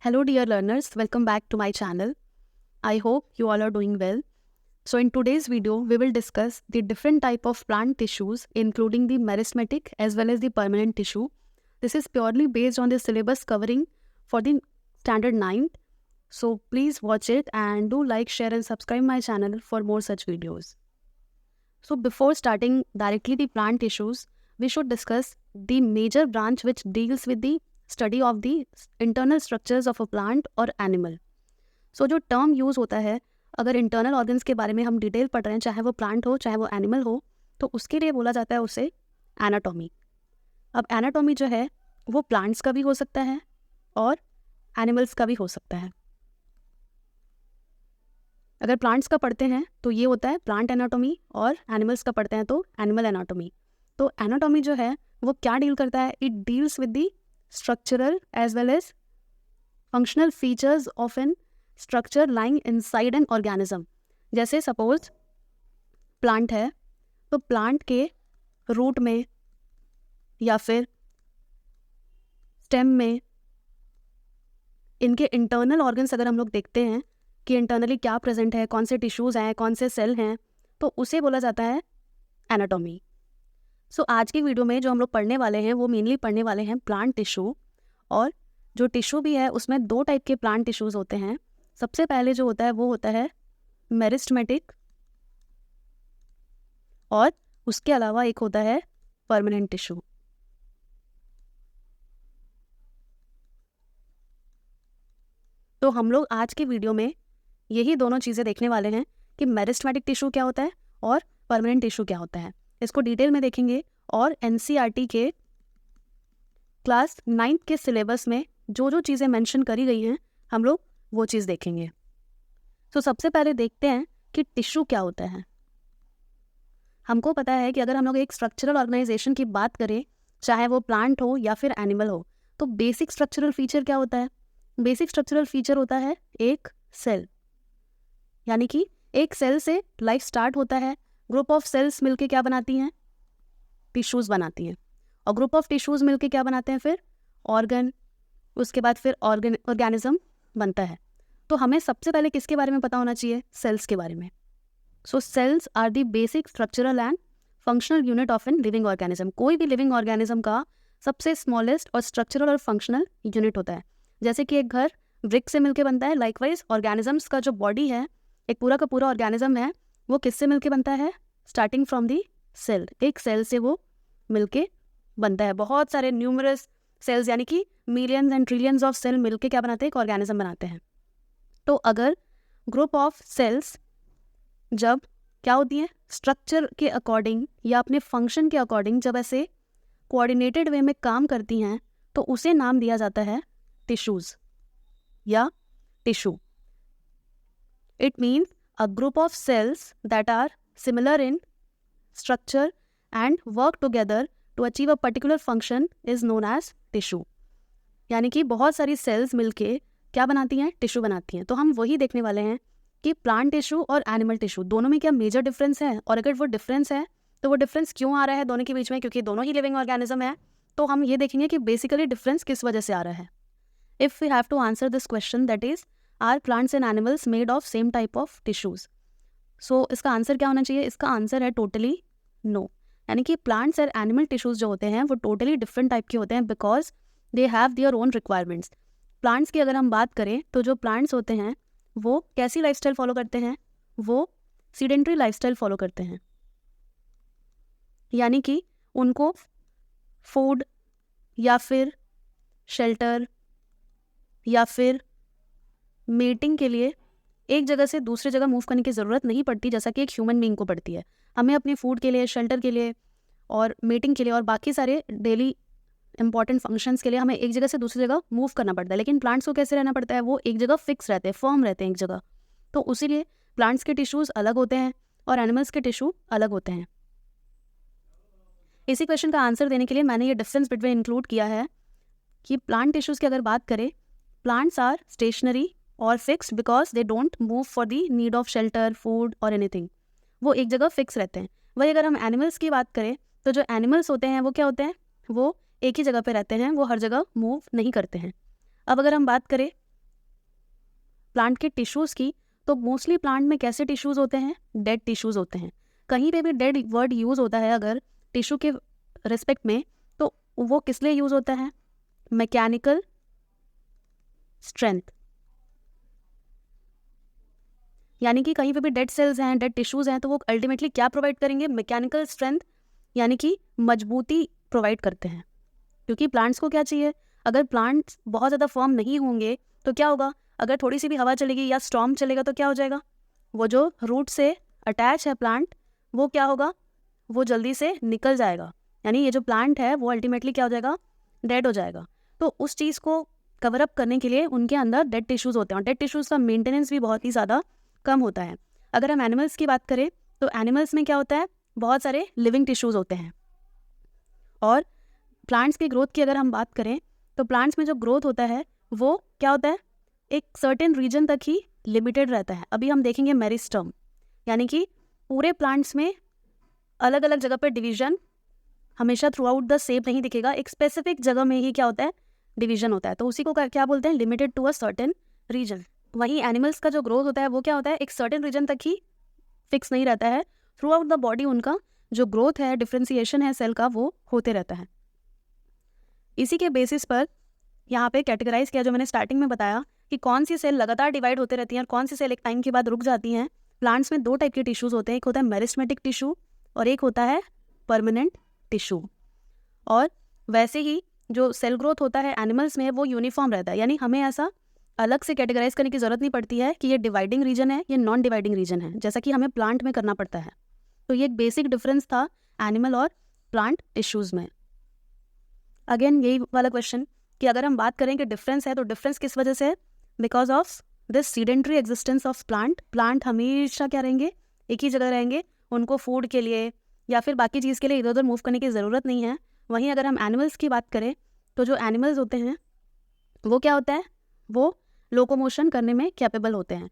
Hello dear learners, welcome back to my channel. I hope you all are doing well. So in today's video, we will discuss the different type of plant tissues including the meristematic as well as the permanent tissue. This is purely based on the syllabus covering for the standard 9th. So please watch it and do like, share and subscribe my channel for more such videos. So before starting directly the plant tissues, we should discuss the major branch which deals with the study of the internal structures of a plant और animal. सो जो term use होता है, अगर internal organs के बारे में हम detail पढ़ रहे हैं, चाहे वो प्लांट हो चाहे वो एनिमल हो, तो उसके लिए बोला जाता है उसे एनाटॉमी. अब एनाटॉमी जो है वो प्लांट्स का भी हो सकता है और एनिमल्स का भी हो सकता है. अगर प्लांट्स का पढ़ते हैं तो ये होता है प्लांट एनाटॉमी और एनिमल्स का पढ़ते हैं तो एनिमल एनाटॉमी. तो एनाटॉमी जो है वो क्या डील करता है? It deals with the structural as well as functional features of an structure lying inside an organism. जैसे सपोज प्लांट है तो प्लांट के रूट में या फिर स्टेम में इनके इंटरनल ऑर्गन्स अगर हम लोग देखते हैं कि इंटरनली क्या प्रेजेंट है, कौन से टिश्यूज़ हैं, कौन से सेल हैं, तो उसे बोला जाता है एनाटॉमी. सो आज की वीडियो में जो हम लोग पढ़ने वाले हैं वो मेनली पढ़ने वाले हैं प्लांट टिश्यू. और जो टिश्यू भी है उसमें दो टाइप के प्लांट टिश्यूज़ होते हैं. सबसे पहले जो होता है वो होता है मेरिस्टेमेटिक और उसके अलावा एक होता है परमानेंट टिश्यू. तो हम लोग आज की वीडियो में यही दोनों चीज़ें देखने वाले हैं कि मेरिस्टेमेटिक टिश्यू क्या होता है और परमानेंट टिश्यू क्या होता है. इसको डिटेल में देखेंगे और एनसीईआरटी के क्लास 9th के सिलेबस में जो जो चीज़ें मेंशन करी गई हैं हम लोग वो चीज़ देखेंगे. तो सबसे पहले देखते हैं कि टिश्यू क्या होता है. हमको पता है कि अगर हम लोग एक स्ट्रक्चरल ऑर्गेनाइजेशन की बात करें, चाहे वो प्लांट हो या फिर एनिमल हो, तो बेसिक स्ट्रक्चरल फीचर क्या होता है? बेसिक स्ट्रक्चरल फीचर होता है एक सेल. यानी कि एक सेल से लाइफ स्टार्ट होता है. ग्रुप ऑफ सेल्स मिलके क्या बनाती हैं? टिश्यूज़ बनाती हैं. और ग्रुप ऑफ टिश्यूज़ मिलके क्या बनाते हैं? फिर ऑर्गन. उसके बाद फिर ऑर्गेनिज्म बनता है. तो हमें सबसे पहले किसके बारे में पता होना चाहिए? सेल्स के बारे में. So cells are the basic structural and functional unit of an living organism. कोई भी लिविंग ऑर्गेनिज्म का सबसे स्मॉलेस्ट और स्ट्रक्चरल और फंक्शनल यूनिट होता है. जैसे कि एक घर ब्रिक से मिलके बनता है, लाइकवाइज ऑर्गेनिजम्स का जो बॉडी है, एक पूरा का पूरा ऑर्गेनिज्म है, वो किससे मिलके बनता है? Starting from the cell. एक सेल से वो मिलके बनता है. बहुत सारे न्यूमरस सेल्स यानी कि millions and trillions of cell मिलके क्या बनाते हैं? एक ऑर्गेनिज्म बनाते हैं. तो अगर ग्रुप ऑफ सेल्स जब क्या होती हैं? स्ट्रक्चर के अकॉर्डिंग या अपने फंक्शन के अकॉर्डिंग जब ऐसे कोऑर्डिनेटेड वे में काम करती हैं तो उसे नाम दिया जाता है टिश्यूज़ या tissue. It means a group of cells that are similar in structure and work together to achieve a particular function is known as tissue. यानी कि बहुत सारी सेल्स मिलके क्या बनाती हैं? टिश्यू बनाती हैं. तो हम वही देखने वाले हैं कि प्लांट टिश्यू और एनिमल टिश्यू दोनों में क्या मेजर डिफरेंस है, और अगर वो डिफरेंस है तो वो डिफरेंस क्यों आ रहा है दोनों के बीच में? क्योंकि दोनों ही लिविंग ऑर्गेनिज्म है. तो हम ये देखेंगे कि बेसिकली डिफरेंस किस वजह से आ रहा है. If we have to answer this question, that is are plants and animals made of same type of tissues. So इसका आंसर क्या होना चाहिए? इसका आंसर है टोटली नो. यानी कि प्लांट्स और एनिमल टिश्यूज़ जो होते हैं वो टोटली डिफरेंट टाइप के होते हैं because they have their own requirements. Plants की अगर हम बात करें तो जो प्लांट्स होते हैं वो कैसी लाइफस्टाइल फॉलो करते हैं? वो सीडेंट्री लाइफस्टाइल फॉलो करते हैं. यानी कि उनको फूड या फिर शेल्टर या फिर मेटिंग के लिए एक जगह से दूसरी जगह मूव करने की ज़रूरत नहीं पड़ती जैसा कि एक ह्यूमन बीइंग को पड़ती है. हमें अपने फूड के लिए, शेल्टर के लिए और मेटिंग के लिए और बाकी सारे डेली इंपॉर्टेंट फंक्शंस के लिए हमें एक जगह से दूसरी जगह मूव करना पड़ता है. लेकिन प्लांट्स को कैसे रहना पड़ता है? वो एक जगह फिक्स रहते हैं, फर्म रहते हैं एक जगह. तो उसीलिए प्लांट्स के टिश्यूज़ अलग होते हैं और एनिमल्स के टिश्यू अलग होते हैं. इसी क्वेश्चन का आंसर देने के लिए मैंने ये डिफरेंस बिटवीन इंक्लूड किया है कि प्लांट टिश्यूज़ की अगर बात करें, प्लांट्स आर स्टेशनरी और fixed because they don't move for the need of shelter, food और एनीथिंग. वो एक जगह फिक्स रहते हैं. वही अगर हम एनिमल्स की बात करें तो जो एनिमल्स होते हैं वो क्या होते हैं? वो एक ही जगह पे रहते हैं, वो हर जगह मूव नहीं करते हैं. अब अगर हम बात करें प्लांट के टिश्यूज़ की, तो मोस्टली प्लांट में कैसे टिश्यूज़ होते हैं? डेड टिश्यूज़ होते हैं। कहीं पे भी डेड वर्ड यूज़ होता है अगर टिश्यू के रिस्पेक्ट में, तो वो किस लिए यूज़ होता है? Mechanical strength. यानी कि कहीं पे भी डेड सेल्स हैं, डेड टिश्यूज़ हैं, तो वो अल्टीमेटली क्या प्रोवाइड करेंगे? मैकेनिकल स्ट्रेंथ, यानी कि मजबूती प्रोवाइड करते हैं। क्योंकि प्लांट्स को क्या चाहिए? अगर प्लांट्स बहुत ज़्यादा फर्म नहीं होंगे तो क्या होगा? अगर थोड़ी सी भी हवा चलेगी या स्टॉर्म चलेगा तो क्या हो जाएगा? वो जो रूट से अटैच है प्लांट, वो क्या होगा? वो जल्दी से निकल जाएगा। यानी ये जो प्लांट है वो अल्टीमेटली क्या हो जाएगा? डेड हो जाएगा। तो उस चीज़ को कवर अप करने के लिए उनके अंदर डेड टिश्यूज़ होते हैं, और डेड टिश्यूज़ का मेंटेनेंस भी बहुत ही ज़्यादा कम होता है। अगर हम एनिमल्स की बात करें तो एनिमल्स में क्या होता है? बहुत सारे लिविंग टिश्यूज़ होते हैं। और प्लांट्स की ग्रोथ की अगर हम बात करें तो प्लांट्स में जो ग्रोथ होता है वो क्या होता है? एक सर्टेन रीजन तक ही लिमिटेड रहता है। अभी हम देखेंगे मेरिस्टम, यानी कि पूरे प्लांट्स में अलग अलग जगह पर डिवीजन हमेशा थ्रू आउट द सेम नहीं दिखेगा, एक स्पेसिफिक जगह में ही क्या होता है? डिवीजन होता है। तो उसी को क्या बोलते हैं? Limited to a certain region. वहीं एनिमल्स का जो ग्रोथ होता है वो क्या होता है? एक सर्टेन रीजन तक ही फिक्स नहीं रहता है, थ्रू आउट द बॉडी उनका जो ग्रोथ है, डिफ्रेंसिएशन है सेल का, वो होते रहता है। इसी के बेसिस पर यहाँ पे कैटेगराइज किया, जो मैंने स्टार्टिंग में बताया कि कौन सी सेल लगातार डिवाइड होते रहती हैं और कौन सी सेल एक टाइम के बाद रुक जाती हैं। प्लांट्स में दो टाइप के टिश्यूज़ होते हैं, एक होता है मेरिस्टेमेटिक टिश्यू और एक होता है परमानेंट टिश्यू। और वैसे ही जो सेल ग्रोथ होता है एनिमल्स में वो यूनिफॉर्म रहता है, यानी हमें ऐसा अलग से कैटेगराइज करने की ज़रूरत नहीं पड़ती है कि ये डिवाइडिंग रीजन है, ये नॉन डिवाइडिंग रीजन है, जैसा कि हमें प्लांट में करना पड़ता है। तो ये एक बेसिक डिफरेंस था एनिमल और प्लांट टिश्यूज़ में। अगेन यही वाला क्वेश्चन कि अगर हम बात करें कि डिफरेंस है तो डिफरेंस किस वजह से है? Because of this sedentary existence of plant हमेशा क्या रहेंगे? एक ही जगह रहेंगे, उनको फूड के लिए या फिर बाकी चीज़ के लिए इधर उधर मूव करने की ज़रूरत नहीं है। वहीं अगर हम एनिमल्स की बात करें तो जो एनिमल्स होते हैं वो क्या होता है? वो लोकोमोशन करने में कैपेबल होते हैं,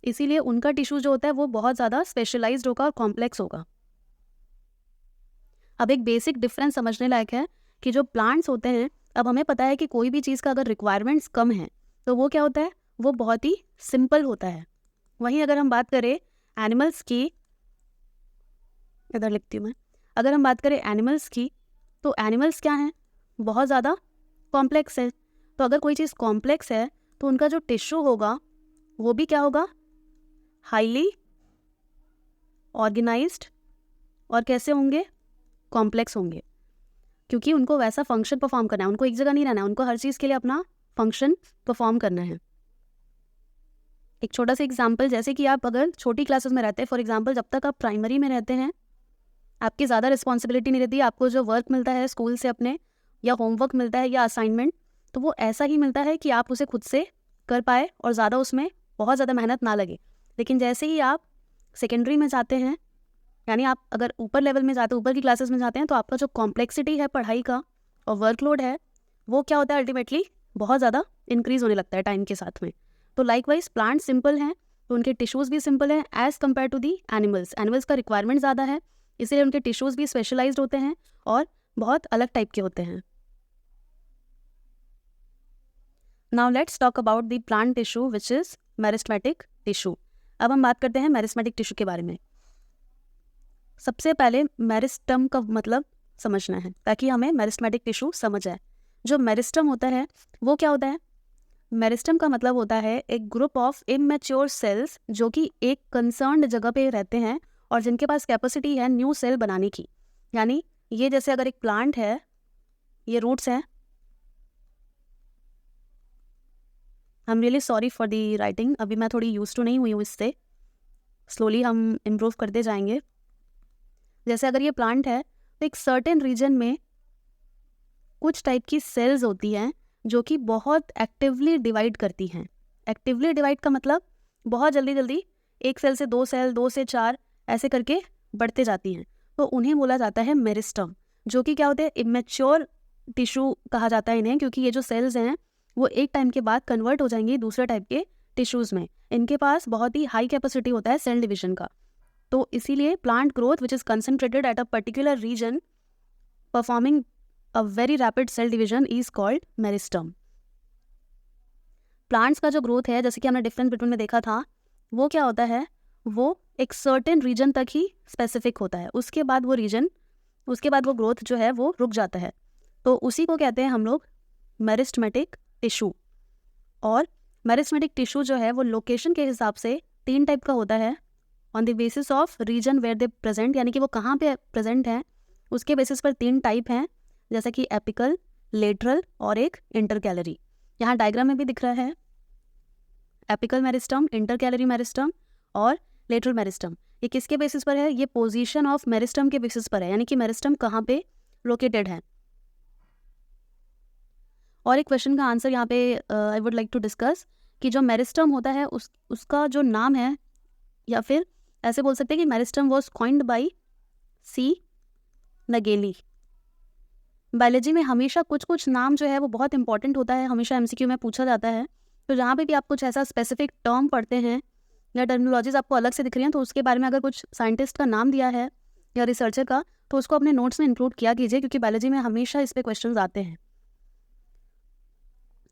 इसीलिए उनका टिश्यू जो होता है वो बहुत ज़्यादा स्पेशलाइज्ड होगा और कॉम्प्लेक्स होगा। अब एक बेसिक डिफरेंस समझने लायक है कि जो प्लांट्स होते हैं, अब हमें पता है कि कोई भी चीज़ का अगर रिक्वायरमेंट्स कम है तो वो क्या होता है? वो बहुत ही सिंपल होता है। वहीं अगर हम बात करें एनिमल्स की, इधर लिखती हूँ मैं, अगर हम बात करें एनिमल्स की तो एनिमल्स क्या हैं? बहुत ज़्यादा कॉम्प्लेक्स है। तो अगर कोई चीज़ कॉम्प्लेक्स है तो उनका जो टिश्यू होगा वो भी क्या होगा? हाईली ऑर्गेनाइज्ड, और कैसे होंगे? कॉम्प्लेक्स होंगे, क्योंकि उनको वैसा फंक्शन परफॉर्म करना है, उनको एक जगह नहीं रहना है, उनको हर चीज़ के लिए अपना फंक्शन परफॉर्म करना है। एक छोटा सा एग्जांपल, जैसे कि आप अगर छोटी क्लासेस में रहते हैं, फॉर एग्जांपल जब तक आप प्राइमरी में रहते हैं आपकी ज़्यादा रिस्पॉन्सिबिलिटी नहीं रहती, आपको जो वर्क मिलता है स्कूल से अपने, या होमवर्क मिलता है या असाइनमेंट, तो वो ऐसा ही मिलता है कि आप उसे खुद से कर पाए और ज़्यादा उसमें बहुत ज़्यादा मेहनत ना लगे। लेकिन जैसे ही आप सेकेंडरी में जाते हैं, यानी आप अगर ऊपर लेवल में जाते हैं, ऊपर की क्लासेस में जाते हैं, तो आपका जो कॉम्प्लेक्सिटी है पढ़ाई का और वर्कलोड है वो क्या होता है? अल्टीमेटली बहुत ज़्यादा इंक्रीज़ होने लगता है टाइम के साथ में। तो लाइकवाइज प्लांट सिंपल हैं तो उनके टिश्यूज़ भी सिंपल हैं as compare to the animals. Animals का रिक्वायरमेंट ज़्यादा है, इसीलिए उनके टिश्यूज़ भी स्पेशलाइज्ड होते हैं और बहुत अलग टाइप के होते हैं। Now let's talk about the plant tissue which is meristematic tissue. अब हम बात करते हैं मेरिस्टेमेटिक टिश्यू के बारे में। सबसे पहले मेरिस्टम का मतलब समझना है ताकि हमें मेरिस्टेमेटिक टिश्यू समझ आए। जो मेरिस्टम होता है वो क्या होता है? मेरिस्टम का मतलब होता है एक ग्रुप ऑफ इमैच्योर सेल्स जो कि एक कंसर्न्ड जगह पे रहते हैं और जिनके पास कैपेसिटी है न्यू सेल बनाने की। यानी ये जैसे अगर एक प्लांट है, ये रूट्स हैं, I am really sorry for the writing, अभी मैं थोड़ी यूज टू नहीं हुई हूँ इससे, स्लोली हम इम्प्रूव करते जाएंगे। जैसे अगर ये प्लांट है तो एक सर्टेन रीजन में कुछ टाइप की सेल्स होती हैं जो कि बहुत एक्टिवली डिवाइड करती हैं। एक्टिवली डिवाइड का मतलब बहुत जल्दी जल्दी एक सेल से दो सेल, दो से चार ऐसे करके बढ़ते जाती हैं, तो उन्हें बोला जाता है मेरिस्टम, जो कि क्या होते हैं? इमेच्योर टिश्यू कहा जाता है इन्हें, क्योंकि ये जो सेल्स हैं वो एक टाइम के बाद कन्वर्ट हो जाएंगे दूसरे टाइप के टिश्यूज़ में। इनके पास बहुत ही हाई कैपेसिटी होता है सेल डिविजन का, तो इसीलिए plant growth which is concentrated at a particular region performing a very rapid cell division is called meristem. Plants का जो ग्रोथ है, जैसे कि हमने डिफरेंस बिटवीन में देखा था, वो क्या होता है, वो एक सर्टेन रीजन तक ही स्पेसिफिक होता है, उसके बाद वो ग्रोथ जो है वो रुक जाता है। तो उसी को कहते हैं हम लोग मेरिस्टेमेटिक टिश्यू। और मेरिस्टेमेटिक टिश्यू जो है वो लोकेशन के हिसाब से 3 टाइप का होता है, on the basis of region where they present, यानी कि वो कहाँ पे प्रेजेंट है उसके बेसिस पर 3 टाइप हैं, जैसा कि एपिकल, लेटरल और एक इंटरकैलरी। यहाँ डायग्राम में भी दिख रहा है, एपिकल मेरिस्टम, इंटरकैलरी मेरिस्टम और लेटरल मेरिस्टम। ये किसके बेसिस पर है, ये पोजीशन ऑफ मेरिस्टम के बेसिस पर है, यानी कि मेरिस्टम कहाँ पे लोकेटेड है। और एक क्वेश्चन का आंसर यहाँ पे I would like to discuss कि जो मेरिस्टम होता है उसका जो नाम है, या फिर ऐसे बोल सकते हैं कि meristem was coined by C Nageli. Biology में हमेशा कुछ नाम जो है वो बहुत इंपॉर्टेंट होता है, हमेशा एमसीक्यू में पूछा जाता है। तो जहाँ पे भी आप कुछ ऐसा स्पेसिफिक टर्म पढ़ते हैं या टर्मिनोलॉजीज आपको अलग से दिख रही हैं, तो उसके बारे में अगर कुछ साइंटिस्ट का नाम दिया है या रिसर्चर का, तो उसको अपने नोट्स में इंक्लूड किया कीजिए, क्योंकि बायोलॉजी में हमेशा इस पर क्वेश्चन आते हैं।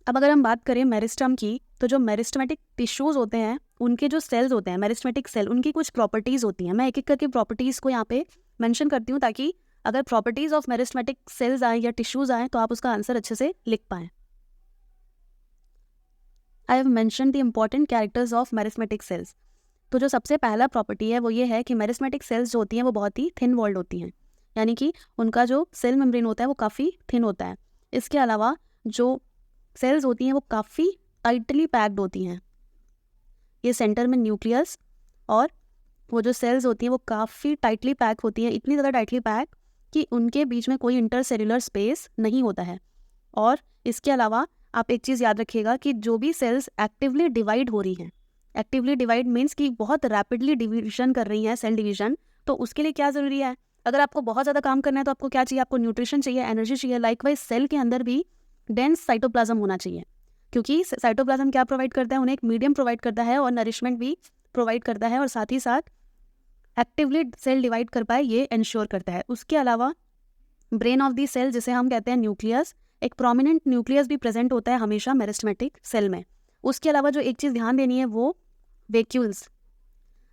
अब अगर हम बात करें मेरिस्टम की, तो जो मेरिस्टेमेटिक टिश्यूज़ होते हैं उनके जो सेल्स होते हैं, मेरिस्टेमेटिक सेल, उनकी कुछ प्रॉपर्टीज़ होती हैं। मैं एक एक करके प्रॉपर्टीज़ को यहाँ पे मेंशन करती हूँ, ताकि अगर प्रॉपर्टीज़ ऑफ मेरिस्टेमेटिक सेल्स आए या टिश्यूज़ आए तो आप उसका आंसर अच्छे से लिख पाएँ। I have mention the important characters of meristematic cells. तो जो सबसे पहला प्रॉपर्टी है वो ये है कि मेरिस्टेमेटिक सेल्स जो होती हैं वो बहुत ही थिन वॉल्ड होती हैं, यानी कि उनका जो सेल मेम्ब्रेन होता है वो काफ़ी थिन होता है। इसके अलावा जो सेल्स होती हैं वो काफ़ी टाइटली पैक्ड होती हैं। ये सेंटर में न्यूक्लियस और वो जो सेल्स होती हैं वो काफ़ी टाइटली पैक होती हैं, इतनी ज़्यादा टाइटली पैक कि उनके बीच में कोई इंटरसेल्युलर स्पेस नहीं होता है। और इसके अलावा आप एक चीज़ याद रखिएगा कि जो भी सेल्स एक्टिवली डिवाइड हो रही हैं, एक्टिवली डिवाइड मीन्स कि बहुत रैपिडली डिवीजन कर रही हैं, सेल डिवीजन, तो उसके लिए क्या ज़रूरी है, अगर आपको बहुत ज़्यादा काम करना है तो आपको क्या चाहिए, आपको न्यूट्रिशन चाहिए, एनर्जी चाहिए। लाइकवाइज सेल के अंदर भी डेंस साइटोप्लाज्म होना चाहिए, क्योंकि साइटोप्लाज्म क्या प्रोवाइड करता है, उन्हें एक मीडियम प्रोवाइड करता है और नरिशमेंट भी प्रोवाइड करता है, और साथ ही साथ एक्टिवली सेल डिवाइड कर पाए ये इंश्योर करता है। उसके अलावा ब्रेन ऑफ दी सेल, जिसे हम कहते हैं न्यूक्लियस, एक प्रोमिनेंट न्यूक्लियस भी प्रेजेंट होता है हमेशा मेरिस्टेमेटिक सेल में। उसके अलावा जो एक चीज़ ध्यान देनी है वो वेक्यूल्स।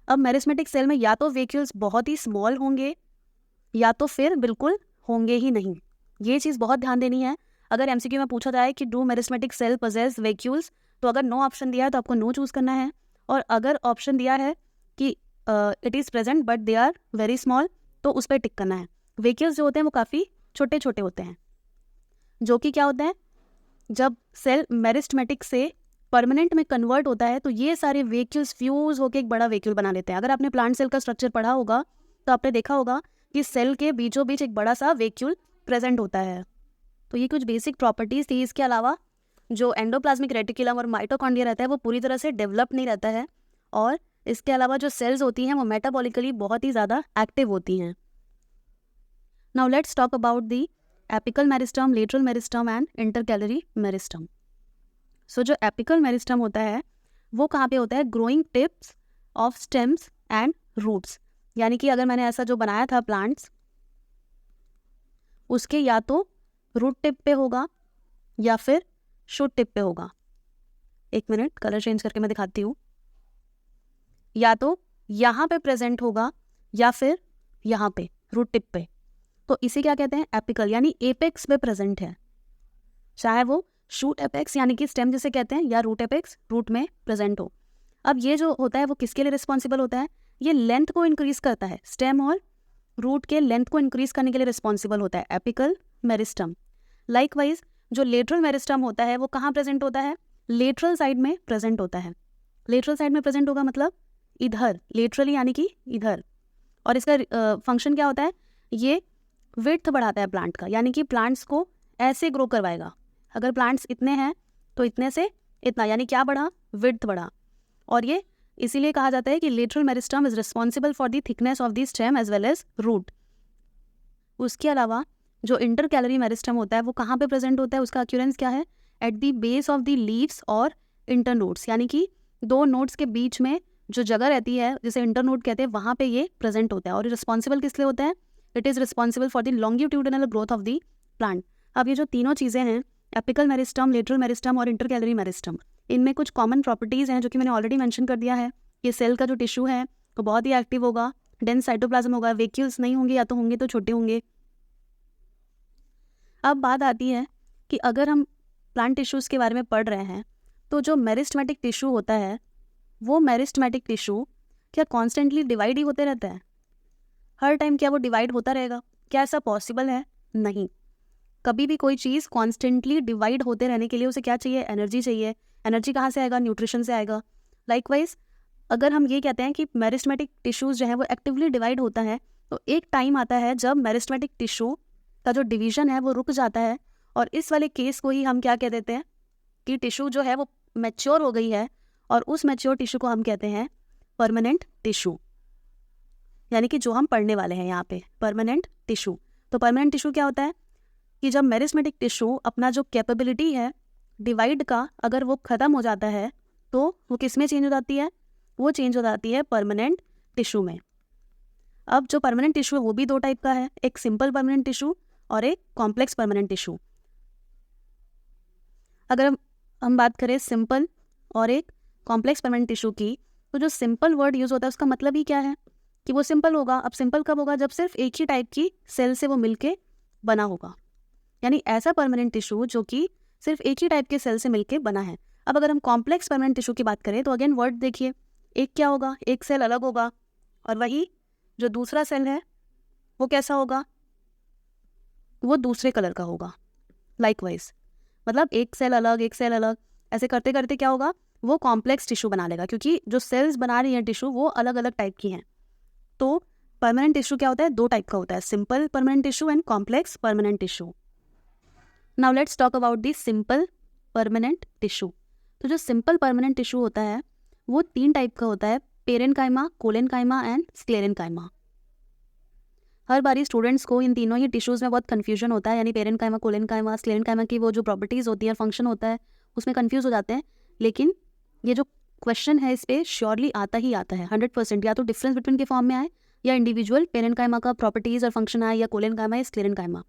अब मेरिस्टेमेटिक सेल में या तो वेक्यूल्स बहुत ही स्मॉल होंगे या तो फिर बिल्कुल होंगे ही नहीं, ये चीज़ बहुत ध्यान देनी है। अगर एमसीक्यू में पूछा जाए कि do meristematic cell possess vacuoles, तो अगर नो ऑप्शन दिया है तो आपको नो चूज़ करना है, और अगर ऑप्शन दिया है कि it is present but they are very small, तो उस पर टिक करना है। वेक्यूल्स जो होते हैं वो काफ़ी छोटे छोटे होते हैं, जो कि क्या होता है, जब सेल मेरिस्टेमेटिक से परमानेंट में कन्वर्ट होता है तो ये सारे वेक्यूल्स फ्यूज होकर एक बड़ा वेक्यूल बना लेते हैं। अगर आपने प्लांट सेल का स्ट्रक्चर पढ़ा होगा तो आपने देखा होगा कि सेल के बीचों बीच एक बड़ा सा वेक्यूल प्रेजेंट होता है। तो ये कुछ बेसिक प्रॉपर्टीज़ थी। इसके अलावा जो एंडोप्लाज्मिक रेटिकुलम और माइटोकॉन्ड्रिया रहता है वो पूरी तरह से डेवलप नहीं रहता है, और इसके अलावा जो सेल्स होती हैं वो मेटाबॉलिकली बहुत ही ज़्यादा एक्टिव होती हैं। Now let's talk about the apical meristem, lateral meristem and intercalary meristem. So जो एपिकल मेरिस्टम होता है वो कहाँ पे होता है, growing tips of stems and roots, यानी कि अगर मैंने ऐसा जो बनाया था प्लांट्स, उसके या तो रूट टिप पे होगा या फिर शूट टिप पे होगा। एक मिनट, कलर चेंज करके मैं दिखाती हूँ। या तो यहाँ पे प्रेजेंट होगा या फिर यहाँ पे रूट टिप पे, तो इसे क्या कहते हैं, एपिकल, यानी एपेक्स पे प्रेजेंट है, चाहे वो शूट एपेक्स यानी कि स्टेम जिसे कहते हैं, या रूट एपेक्स रूट में प्रेजेंट हो। अब ये जो होता है वो किसके लिए रिस्पॉन्सिबल होता है, ये लेंथ को इंक्रीज करता है, स्टेम और रूट के लेंथ को इंक्रीज करने के लिए रिस्पॉन्सिबल होता है एपिकल मेरिस्टम। लाइकवाइज जो लेटरल मेरिस्टम होता है वो कहाँ प्रेजेंट होता है, लेटरल साइड में प्रेजेंट होता है। लेटरल साइड में प्रेजेंट होगा मतलब इधर, लेटरली यानी कि इधर, और इसका फंक्शन क्या होता है, ये विड्थ बढ़ाता है प्लांट का, यानी कि प्लांट्स को ऐसे ग्रो करवाएगा। अगर प्लांट्स इतने हैं तो इतने से इतना, यानी क्या बढ़ा, विड्थ बढ़ा। और ये इसीलिए कहा जाता है कि lateral meristem is responsible for the thickness of the stem as well as root. उसके अलावा जो इंटरकैलरी मेरिस्टम होता है वो कहाँ पे प्रेजेंट होता है, उसका अक्यूरेंस क्या है, at the base of the leaves और इंटरनोड्स, यानी कि दो नोड्स के बीच में जो जगह रहती है जिसे इंटरनोड कहते हैं, वहाँ पे ये प्रेजेंट होता है। और रिस्पॉन्सिबल किस लिए होता है, it is responsible for the longitudinal growth of the plant. अब ये जो तीनों चीज़ें हैं, एपिकल मेरिस्टम, लेटरल मेरिस्टम और इंटरकैलरी मेरिस्टम, इनमें कुछ कॉमन प्रॉपर्टीज़ हैं जो कि मैंने ऑलरेडी मेंशन कर दिया है कि सेल का जो टिश्यू है वो बहुत ही एक्टिव होगा, डेंस साइटोप्लाज्म होगा, वेक्यूल्स नहीं होंगे, या तो होंगे तो छोटे होंगे। अब बात आती है कि अगर हम प्लांट टिश्यूज़ के बारे में पढ़ रहे हैं तो जो मेरिस्टेमेटिक टिश्यू होता है वो मेरिस्टेमेटिक टिश्यू क्या कॉन्स्टेंटली डिवाइड ही होते रहता है? हर टाइम क्या वो डिवाइड होता रहेगा? क्या ऐसा पॉसिबल है? नहीं। कभी भी कोई चीज़ कॉन्स्टेंटली डिवाइड होते रहने के लिए उसे क्या चाहिए? एनर्जी चाहिए। एनर्जी कहाँ से आएगा? न्यूट्रिशन से आएगा। लाइकवाइज अगर हम ये कहते हैं कि मेरिस्टेमेटिक टिश्यूज़ जो है वो एक्टिवली डिवाइड होता है, तो एक टाइम आता है जब मेरिस्टेमेटिक टिश्यू का जो डिवीजन है वो रुक जाता है, और इस वाले केस को ही हम क्या कह देते हैं कि टिश्यू जो है वो मैच्योर हो गई है, और उस मैच्योर टिश्यू को हम कहते हैं परमानेंट टिश्यू। यानी कि जो हम पढ़ने वाले हैं यहाँ पे परमानेंट टिश्यू। तो परमानेंट टिश्यू क्या होता है कि जब मेरिस्टेमेटिक टिश्यू अपना जो कैपेबिलिटी है डिवाइड का अगर वो ख़त्म हो जाता है तो वो किस में चेंज हो जाती है? वो चेंज हो जाती है परमानेंट टिश्यू में। अब जो परमानेंट टिश्यू है वो भी दो टाइप का है, एक सिंपल परमानेंट टिश्यू और एक कॉम्प्लेक्स परमानेंट टिश्यू। अगर हम बात करें सिंपल और एक कॉम्प्लेक्स परमानेंट टिश्यू की, तो जो सिंपल वर्ड यूज़ होता है उसका मतलब ही क्या है कि वो सिंपल होगा। अब सिंपल कब होगा? जब सिर्फ एक ही टाइप की सेल से वो मिलके बना होगा, यानी ऐसा परमानेंट टिश्यू जो कि सिर्फ एक ही टाइप के सेल से मिलके बना है। अब अगर हम कॉम्प्लेक्स परमानेंट टिश्यू की बात करें तो अगेन वर्ड देखिए, एक क्या होगा? एक सेल अलग होगा, और वही जो दूसरा सेल है वो कैसा होगा? वो दूसरे कलर का होगा। लाइकवाइज मतलब एक सेल अलग, एक सेल अलग, ऐसे करते करते क्या होगा? वो कॉम्प्लेक्स टिश्यू बना लेगा, क्योंकि जो सेल्स बना रही है टिश्यू वो अलग अलग टाइप की हैं। तो परमानेंट टिश्यू क्या होता है? दो टाइप का होता है, simple permanent tissue and complex permanent tissue. Now let's talk about the simple permanent tissue. तो जो सिंपल परमानेंट टिश्यू होता है वो तीन टाइप का होता है, पेरेनकाइमा, कोलेनकाइमा एंड स्क्लेरेनकाइमा। हर बारी स्टूडेंट्स को इन तीनों ही टिश्यूज़ में बहुत कन्फ्यूजन होता है, यानी पेरेनकाइमा, कोलेनकाइमा, स्क्लेरेनकाइमा की वो जो प्रॉपर्टीज़ होती है, फंक्शन होता है, उसमें कन्फ्यूज़ हो जाते हैं। लेकिन ये जो क्वेश्चन है इस पर श्योरली आता ही आता है 100%, या तो डिफरेंस बिटवीन के फॉर्म में आए, या इंडिविजुअल पेरेनकाइमा का प्रॉपर्टीज़ और फंक्शन आए, या कोलेनकाइमा या स्क्लेरेनकाइमा।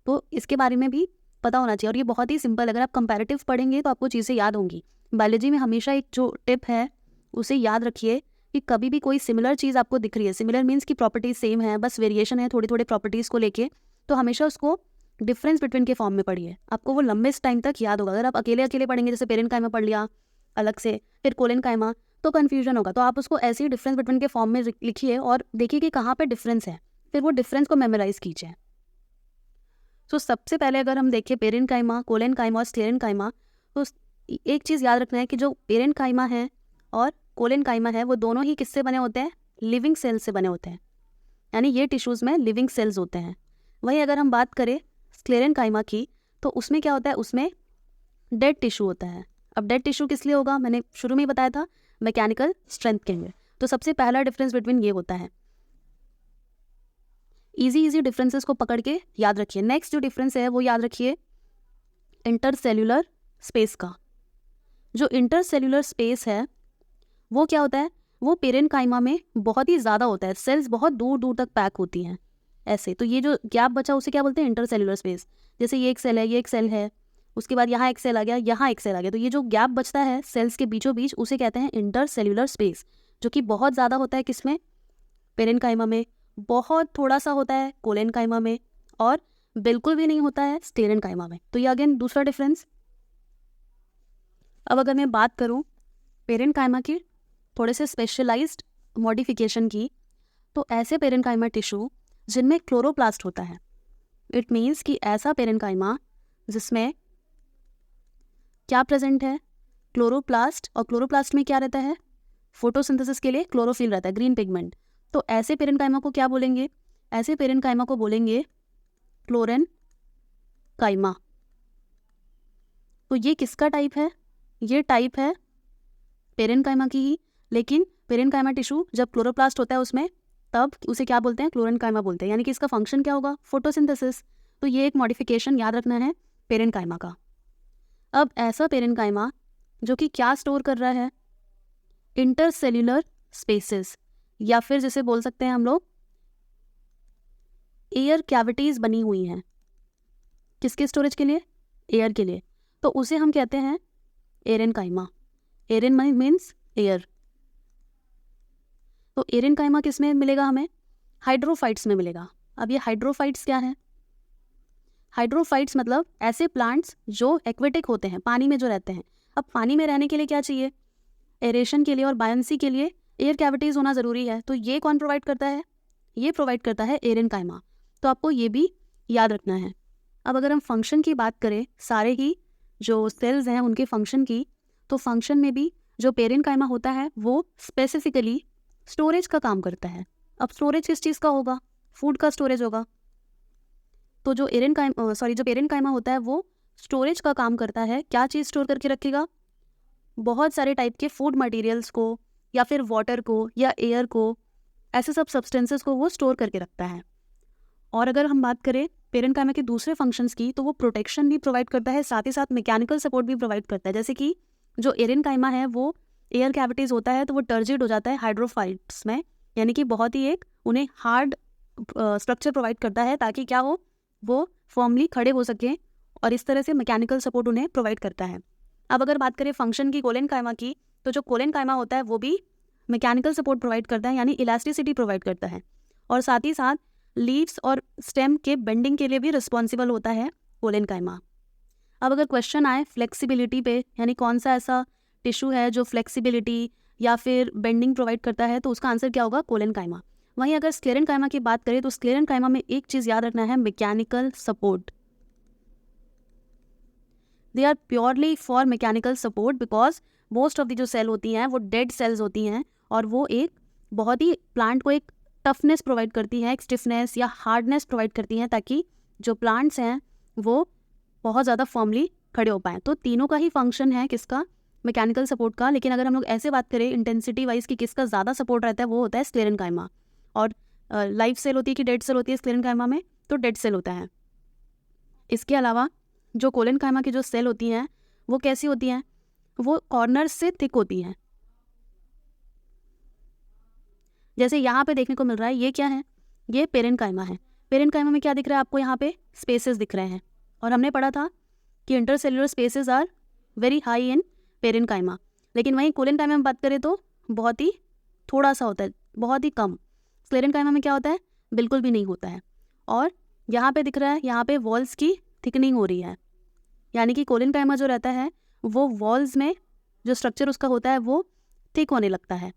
तो इसके बारे में भी पता होना चाहिए, और ये बहुत ही सिंपल, अगर आप कंपैरेटिव पढ़ेंगे तो आपको चीज़ें याद होंगी। बायोलॉजी में हमेशा एक जो टिप है उसे याद रखिए कि कभी भी कोई सिमिलर चीज़ आपको दिख रही है, सिमिलर मीन्स की प्रॉपर्टीज सेम है, बस वेरिएशन है थोड़ी थोड़ी प्रॉपर्टीज़ को लेके, तो हमेशा उसको डिफरेंस बिटवीन के फॉर्म में पढ़िए, आपको वो लंबे टाइम तक याद होगा। अगर आप अकेले अकेले पढ़ेंगे, जैसे पेरेनकाइमा पढ़ लिया अलग से, फिर कोलेनकाइमा, तो कन्फ्यूजन होगा। तो आप उसको ऐसे ही डिफरेंस बिटवीन के फॉर्म में लिखिए और देखिए कि कहाँ पर डिफरेंस है, फिर वो डिफरेंस को मेमोराइज कीजिए। तो सबसे पहले अगर हम देखें पेरेनकाइमा, कोलेनकाइमा और स्क्लेरेनकाइमा, तो एक चीज़ याद रखना है कि जो पेरेनकाइमा है और कोलेनकाइमा है वो दोनों ही किससे बने होते हैं? लिविंग सेल से बने होते हैं, यानी ये टिश्यूज़ में लिविंग सेल्स होते हैं। वहीं अगर हम बात करें स्क्लेरेनकाइमा की, तो उसमें क्या होता है? उसमें डेड टिश्यू होता है। अब डेड टिश्यू किस लिए होगा? मैंने शुरू में ही बताया था, मैकेनिकल स्ट्रेंथ के लिए। तो सबसे पहला डिफरेंस बिटवीन ये होता है। इजी डिफरेंसेस को पकड़ के याद रखिए। नेक्स्ट जो डिफरेंस है वो याद रखिए इंटरसेल्यूलर स्पेस का। जो इंटरसेल्यूलर स्पेस है वो क्या होता है? वो पेरेनकाइमा में बहुत ही ज़्यादा होता है, सेल्स बहुत दूर दूर तक पैक होती हैं ऐसे। तो ये जो गैप बचा उसे क्या बोलते हैं? Intercellular space. जैसे ये एक सेल है, ये एक सेल है, उसके बाद यहाँ एक सेल आ गया, यहाँ एक सेल आ गया, तो ये जो गैप बचता है सेल्स के बीचों बीच उसे कहते हैं इंटरसेल्यूलर स्पेस, जो कि बहुत ज़्यादा होता है किसमें? पेरेनकाइमा में। बहुत थोड़ा सा होता है कोलेनकाइमा में, और बिल्कुल भी नहीं होता है स्क्लेरेनकाइमा में। तो ये अगेन दूसरा डिफरेंस। अब अगर मैं बात करूं पेरेनकाइमा की थोड़े से स्पेशलाइज्ड मॉडिफिकेशन की, तो ऐसे पेरेनकाइमा टिश्यू जिनमें क्लोरोप्लास्ट होता है, इट मीन्स कि ऐसा पेरेनकाइमा जिसमें क्या प्रेजेंट है? क्लोरोप्लास्ट। और क्लोरोप्लास्ट में क्या रहता है? फोटोसिंथेसिस के लिए क्लोरोफिल रहता है, ग्रीन पिगमेंट। तो ऐसे पेरेनकाइमा को क्या बोलेंगे? ऐसे पेरेनकाइमा को बोलेंगे क्लोरेनकाइमा। तो ये किसका टाइप है? ये टाइप है पेरेनकाइमा की ही, लेकिन पेरेनकाइमा टिश्यू जब क्लोरोप्लास्ट होता है उसमें, तब उसे क्या बोलते हैं? क्लोरेनकाइमा बोलते हैं, यानी कि इसका फंक्शन क्या होगा? फोटोसिंथेसिस। तो ये एक मॉडिफिकेशन याद रखना है पेरेनकाइमा का। अब ऐसा पेरेनकाइमा जो कि क्या स्टोर कर रहा है? इंटरसेल्यूलर स्पेसेस, या फिर जैसे बोल सकते हैं हम लोग एयर कैविटीज बनी हुई हैं। किसके स्टोरेज के लिए? एयर के लिए। तो उसे हम कहते हैं एरेनकाइमा। एरेन means air. तो एरेनकाइमा किस में मिलेगा हमें? हाइड्रोफाइट्स में मिलेगा। अब ये हाइड्रोफाइट्स क्या है? हाइड्रोफाइट्स मतलब ऐसे प्लांट्स जो एक्वेटिक होते हैं, पानी में जो रहते हैं। अब पानी में रहने के लिए क्या चाहिए? एरेशन के लिए और बायंसी के लिए एयर कैविटीज़ होना ज़रूरी है। तो ये कौन प्रोवाइड करता है? ये प्रोवाइड करता है एरेनकाइमा। तो आपको ये भी याद रखना है। अब अगर हम फंक्शन की बात करें, सारे ही जो सेल्स हैं उनके फंक्शन की, तो फंक्शन में भी जो पेरेनकाइमा होता है वो स्पेसिफिकली स्टोरेज का काम करता है। अब स्टोरेज किस चीज़ का होगा? फूड का स्टोरेज होगा। तो जो पेरेनकाइमा होता है वो स्टोरेज का काम करता है। क्या चीज़ स्टोर करके रखेगा? बहुत सारे टाइप के फूड मटेरियल्स को, या फिर वाटर को, या एयर को, ऐसे सब सब्सटेंसेस को वो स्टोर करके रखता है। और अगर हम बात करें पेरेनकाइमा के दूसरे फंक्शंस की, तो वो प्रोटेक्शन भी प्रोवाइड करता है, साथ ही साथ मैकेनिकल सपोर्ट भी प्रोवाइड करता है। जैसे कि जो एरेनकाइमा है वो एयर कैविटीज़ होता है तो वो टर्जिड हो जाता है हाइड्रोफाइट्स में, यानी कि बहुत ही एक उन्हें हार्ड स्ट्रक्चर प्रोवाइड करता है ताकि क्या हो, वो फॉर्मली खड़े हो सकें, और इस तरह से मैकेनिकल सपोर्ट उन्हें प्रोवाइड करता है। अब अगर बात करें फंक्शन की कोलेनकाइमा की, तो जो कोलेनकाइमा होता है वो भी मैकेनिकल सपोर्ट प्रोवाइड करता है, यानी इलास्टिसिटी प्रोवाइड करता है, और साथ ही साथ लीव्स और स्टेम के बेंडिंग के लिए भी रिस्पॉन्सिबल होता है कोलेनकाइमा। अब अगर क्वेश्चन आए फ्लेक्सिबिलिटी पे, यानी कौन सा ऐसा टिश्यू है जो फ्लेक्सिबिलिटी या फिर बेंडिंग प्रोवाइड करता है, तो उसका आंसर क्या होगा? कोलेनकाइमा। वहीं अगर स्क्लेरेनकाइमा की बात करें तो स्क्लेरेनकाइमा में एक चीज़ याद रखना है, mechanical support. They are purely for mechanical support because most of the जो सेल होती हैं वो डेड सेल्स होती हैं, और वो एक बहुत ही प्लांट को एक टफनेस प्रोवाइड करती हैं, एक स्टिफनेस या हार्डनेस प्रोवाइड करती हैं, ताकि जो प्लांट्स हैं वो बहुत ज़्यादा फर्मली खड़े हो पाएँ। तो तीनों का ही फंक्शन है किसका? मैकेनिकल सपोर्ट का। लेकिन अगर हम लोग ऐसे बात करें इंटेंसिटी वाइज कि किसका ज़्यादा सपोर्ट रहता है, वो होता है स्क्लेरेनकाइमा। और लाइफ सेल होती है कि डेड सेल होती है स्क्लेरेनकाइमा में? तो डेड सेल होता है। इसके अलावा जो कोलेनकाइमा की जो सेल होती हैं वो कैसी होती हैं? वो कॉर्नर से थिक होती हैं। जैसे यहाँ पे देखने को मिल रहा है, ये क्या है? ये पेरेनकाइमा है। पेरेनकाइमा में क्या दिख रहा है आपको? यहाँ पे स्पेसेस दिख रहे हैं, और हमने पढ़ा था कि intercellular spaces are very high in parenchyma. लेकिन वहीं कोलेनकाइमा में बात करें तो बहुत ही थोड़ा सा होता है, बहुत ही कम। स्क्लेरेनकाइमा में क्या होता है? बिल्कुल भी नहीं होता है। और यहाँ पे दिख रहा है, यहाँ पे वॉल्स की थिकनिंग हो रही है, यानी कि कोलेनकाइमा जो रहता है वो वॉल्स में जो स्ट्रक्चर उसका होता है वो थिक होने लगता है।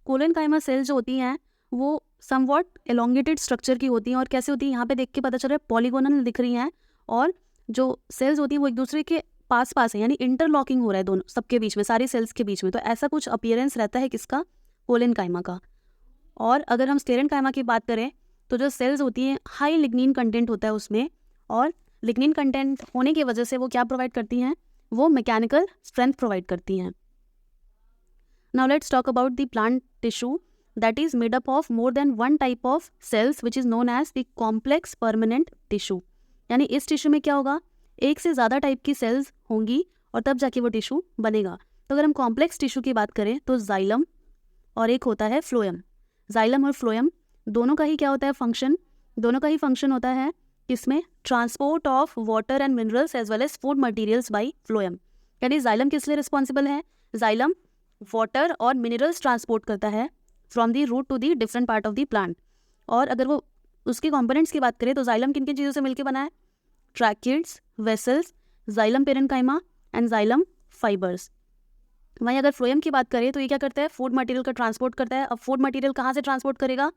कोलेनकाइमा सेल्स जो होती हैं वो समवॉट एलोंगेटेड स्ट्रक्चर की होती हैं, और कैसे होती है यहाँ पे देख के पता चल रहा है, पॉलीगोनल दिख रही हैं, और जो सेल्स होती हैं वो एक दूसरे के पास पास है, यानी इंटरलॉकिंग हो रहा है दोनों सबके बीच में, सारी सेल्स के बीच में। तो ऐसा कुछ अपीयरेंस रहता है किसका? कोलेनकाइमा का। और अगर हम स्क्लेरेनकाइमा की बात करें तो जो सेल्स होती हैं हाई लिग्निन कंटेंट होता है उसमें, और लिग्निन कंटेंट होने की वजह से वो क्या प्रोवाइड करती हैं? वो मैकेनिकल स्ट्रेंथ प्रोवाइड करती हैं। Now let's talk about the plant tissue that is made up of more than one type of cells which is known as the complex permanent tissue. यानी इस टिश्यू में क्या होगा? एक से ज़्यादा टाइप की सेल्स होंगी, और तब जाके वो टिश्यू बनेगा। तो अगर हम कॉम्प्लेक्स टिश्यू की बात करें तो जाइलम और एक होता है फ्लोएम। जाइलम और फ्लोएम दोनों का ही क्या होता है? फंक्शन। दोनों का ही फंक्शन होता है इसमें transport of water and minerals as well as food materials by phloem. यानी जाइलम किस लिए रिस्पॉन्सिबल है? जाइलम वाटर और मिनरल्स ट्रांसपोर्ट करता है from the root to the different part of the plant. और अगर वो उसके कंपोनेंट्स की बात करें तो जाइलम किन किन चीज़ों से मिलकर बना है? Tracheids, vessels, xylem parenchyma and xylem fibres. वहीं अगर फ्लोएम की बात करें तो ये क्या करता है? फूड मटेरियल का ट्रांसपोर्ट करता है। अब फूड मटेरियल कहाँ से ट्रांसपोर्ट करेगा?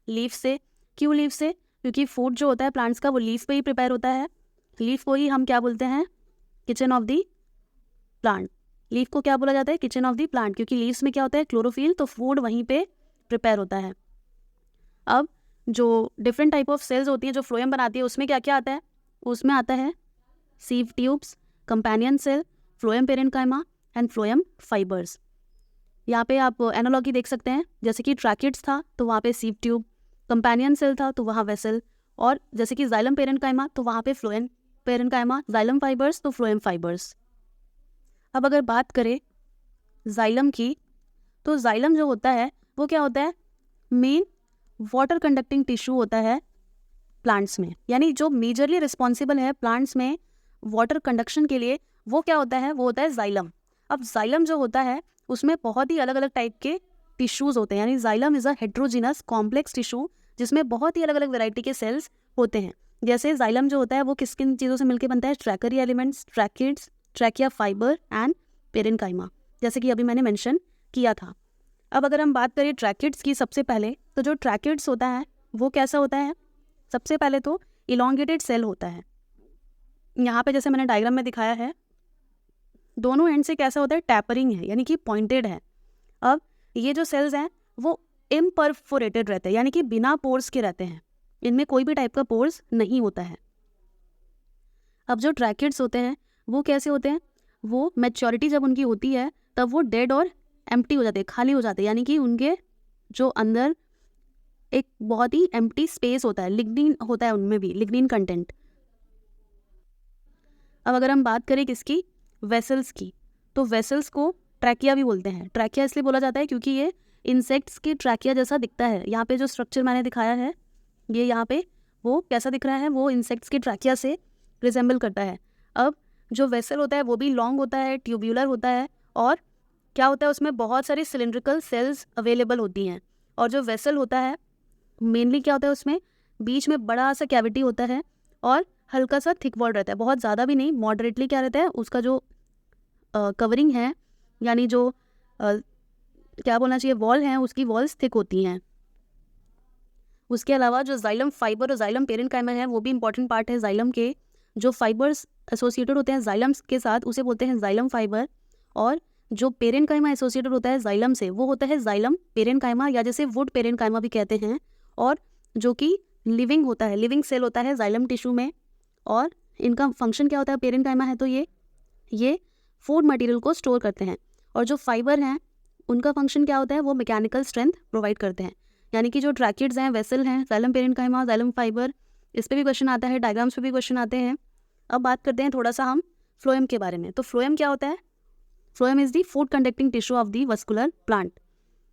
लीफ से। क्यों लीफ से? क्योंकि फूड जो होता है प्लांट्स का वो लीफ पे ही प्रिपेयर होता है। लीफ को ही हम क्या बोलते हैं? Kitchen of the plant. Leaf को क्या बोला जाता है? किचन ऑफ द प्लांट, क्योंकि लीव्स में क्या होता है? क्लोरोफिल, तो फूड वहीं पे प्रिपेयर होता है। अब जो डिफरेंट टाइप ऑफ सेल्स होती हैं जो फ्लोएम बनाती है उसमें क्या क्या आता है? उसमें आता है sieve tubes, companion cell, phloem parenchyma and phloem fibres. यहाँ पे आप एनालॉजी देख सकते हैं, जैसे कि ट्रैकिड्स था तो वहाँ पे सीव ट्यूब, कंपेनियन सेल था तो वहाँ वेसल, और जैसे कि जाइलम पेरेनकाइमा तो वहाँ पे फ्लोएम पेरेनकाइमा, जाइलम फाइबर्स तो फ्लोएम फाइबर्स। अब अगर बात करें जाइलम की, तो जाइलम जो होता है वो क्या होता है? मेन वाटर कंडक्टिंग टिश्यू होता है प्लांट्स में, यानी जो मेजरली रिस्पॉन्सिबल है प्लांट्स में वाटर कंडक्शन के लिए वो क्या होता है, वो होता है जाइलम। अब जाइलम जो होता है उसमें बहुत ही अलग अलग टाइप के टिश्यूज़ होते हैं, यानी xylem is a heterogeneous complex tissue जिसमें बहुत ही अलग अलग वेराइटी के सेल्स होते हैं। जैसे जाइलम जो होता है वो किस किन चीज़ों से मिलकर बनता है, tracheary elements, tracheids, trachea fibre and parenchyma, जैसे कि अभी मैंने मेंशन किया था। अब अगर हम बात करें ट्रैकिड्स की सबसे पहले, तो जो ट्रैकिड्स होता है वो कैसा होता है, सबसे पहले तो इलोंगेटेड सेल होता है। यहाँ पे जैसे मैंने डायग्राम में दिखाया है, दोनों एंड से कैसा होता है, टैपरिंग है, यानी कि पॉइंटेड है। अब ये जो सेल्स हैं वो इम्परफोरेटेड रहते हैं, यानी कि बिना पोर्स के रहते हैं, इनमें कोई भी टाइप का पोर्स नहीं होता है। अब जो ट्रैकिड्स होते हैं वो कैसे होते हैं, वो मैच्योरिटी जब उनकी होती है तब वो डेड और एम्प्टी हो जाते हैं, खाली हो जाते हैं, यानी कि उनके जो अंदर एक बहुत ही एम्प्टी स्पेस होता है, लिग्निन होता है उनमें भी, लिग्निन कंटेंट। अब अगर हम बात करें किसकी, वेसल्स की, तो वेसल्स को ट्रैकिया भी बोलते हैं। ट्रैकिया इसलिए बोला जाता है क्योंकि ये इंसेक्ट्स के ट्रैकिया जैसा दिखता है। यहाँ पे जो स्ट्रक्चर मैंने दिखाया है, ये यहाँ पे वो कैसा दिख रहा है, वो इंसेक्ट्स के ट्रैकिया से रिजेंबल करता है। अब जो वेसल होता है वो भी लॉन्ग होता है, ट्यूब्यूलर होता है, और क्या होता है उसमें बहुत सारी सिलिंड्रिकल सेल्स अवेलेबल होती हैं। और जो वेसल होता है मेनली क्या होता है, उसमें बीच में बड़ा सा कैविटी होता है और हल्का सा थिक वॉल रहता है, बहुत ज़्यादा भी नहीं, मॉडरेटली क्या रहता है उसका जो कवरिंग है, यानी जो क्या बोलना चाहिए, वॉल है, उसकी वॉल्स थिक होती हैं। उसके अलावा जो जाइलम फाइबर और जाइलम पेरेनकाइमा है वो भी इंपॉर्टेंट पार्ट है। जाइलम के जो फाइबर्स एसोसिएटेड होते हैं जाइलम के साथ उसे बोलते हैं जाइलम फाइबर, और जो पेरेनकाइमा एसोसिएटेड होता है जाइलम से वो होता है जाइलम पेरेनकाइमा, या जैसे वुड पेरेनकाइमा भी कहते हैं, और जो कि लिविंग होता है, लिविंग सेल होता है जाइलम टिश्यू में। और इनका फंक्शन क्या होता है, पेरेनकाइमा है तो ये फूड मटेरियल को स्टोर करते हैं, और जो फाइबर हैं उनका फंक्शन क्या होता है, वो मैकेनिकल स्ट्रेंथ प्रोवाइड करते हैं। यानी कि जो ट्रैकिड्स हैं, वेसल हैं, जाइलम पेरेनकाइमा, जाइलम फाइबर, इस पर भी क्वेश्चन आता है, डायग्राम्स पे भी क्वेश्चन आते हैं। अब बात करते हैं थोड़ा सा हम फ्लोएम के बारे में। तो फ्लोएम क्या होता है, phloem is the food conducting tissue of the vascular plant.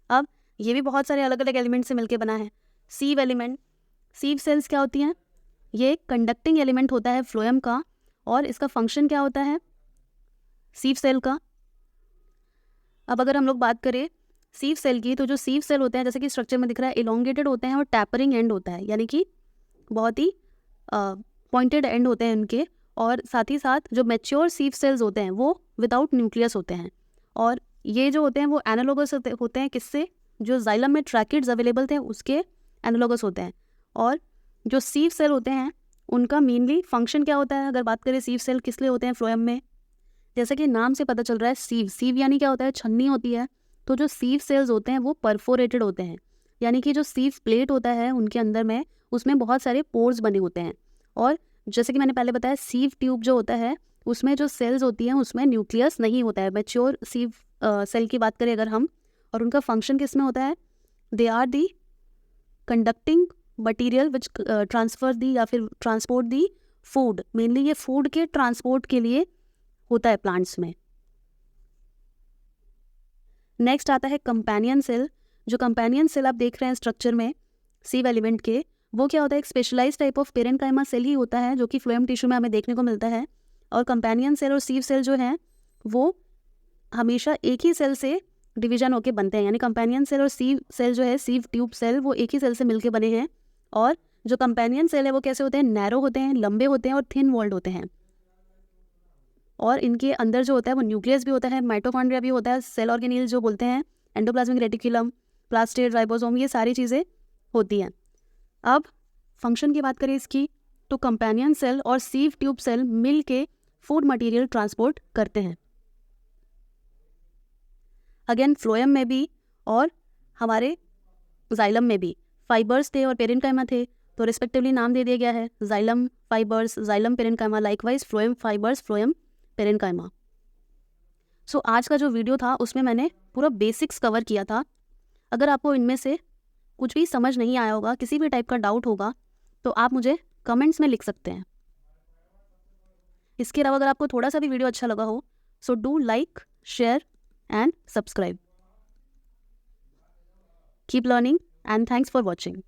अब ये भी बहुत सारे अलग अलग एलिमेंट से मिलकर बना है। सीव एलिमेंट, सीव सेल्स क्या होती हैं, ये कंडक्टिंग एलिमेंट होता है फ्लोएम का, और इसका फंक्शन क्या होता है सीव सेल का। अब अगर हम लोग बात करें सीव सेल की, तो जो सीव सेल होते हैं जैसे कि स्ट्रक्चर में दिख रहा है, इलोंगेटेड होते हैं और टैपरिंग एंड होता है, यानी कि बहुत ही पॉइंटेड एंड होते हैं इनके। और साथ ही साथ जो मैच्योर सीव सेल्स होते हैं वो विदाउट न्यूक्लियस होते हैं, और ये जो होते हैं वो एनालोगस होते हैं किससे, जो जाइलम में ट्रैकिड्स अवेलेबल थे उसके एनालोगस होते हैं। और जो सीव सेल होते हैं उनका मेनली फंक्शन क्या होता है, अगर बात करें सीव सेल किस लिए होते हैं फ्लोएम में, जैसे कि नाम से पता चल रहा है सीव, सीव यानी क्या होता है, छन्नी होती है। तो जो सीव सेल्स होते हैं वो परफोरेटेड होते हैं, यानी कि जो सीव प्लेट होता है उनके अंदर में उसमें बहुत सारे पोर्स बने होते हैं। और जैसे कि मैंने पहले बताया, सीव ट्यूब जो होता है उसमें जो सेल्स होती हैं उसमें न्यूक्लियस नहीं होता है। मैच्योर सीव सेल की बात करें अगर हम, और उनका फंक्शन किस में होता है, they are the conducting material which transfer the या फिर ट्रांसपोर्ट दी फूड, मेनली ये फूड के ट्रांसपोर्ट के लिए होता है प्लांट्स में। नेक्स्ट आता है कंपेनियन सेल। जो कंपेनियन सेल आप देख रहे हैं स्ट्रक्चर में सीव एलिमेंट के, वो क्या होता है, एक specialise type of parenchyma cell ही होता है जो कि फ्लोएम टिश्यू में हमें देखने को मिलता है। और कंपेनियन सेल और सीव सेल जो हैं वो हमेशा एक ही सेल से डिवीजन होके बनते हैं, यानी कंपेनियन सेल और सीव सेल जो है, सीव ट्यूब सेल, वो एक ही सेल से मिलके बने हैं। और जो कंपेनियन सेल है वो कैसे होते हैं, नैरो होते हैं, लंबे होते हैं और थिन वॉल्ड होते हैं। और इनके अंदर जो होता है वो न्यूक्लियस भी होता है, माइटोकॉन्ड्रिया भी होता है, सेल ऑर्गेनील जो बोलते हैं, एंडोप्लाज्मिक रेटिकुलम, प्लास्टिड, राइबोसोम, ये सारी चीज़ें होती हैं। अब फंक्शन की बात करें इसकी, तो कंपेनियन सेल और सीव ट्यूब सेल मिल के फूड मटेरियल ट्रांसपोर्ट करते हैं। अगेन फ्लोएम में भी और हमारे जाइलम में भी फाइबर्स थे और पेरेनकाइमा थे, तो रिस्पेक्टिवली नाम दे दिया गया है, xylem fibres, xylem parenchyma, likewise phloem fibres, phloem parenchyma. So आज का जो वीडियो था उसमें मैंने पूरा बेसिक्स कवर किया था। अगर आपको इनमें से कुछ भी समझ नहीं आया होगा, किसी भी टाइप का डाउट होगा, तो आप मुझे कमेंट्स में लिख सकते हैं। इसके अलावा अगर आपको थोड़ा सा भी वीडियो अच्छा लगा हो, so do like, share and subscribe. Keep learning and thanks for watching.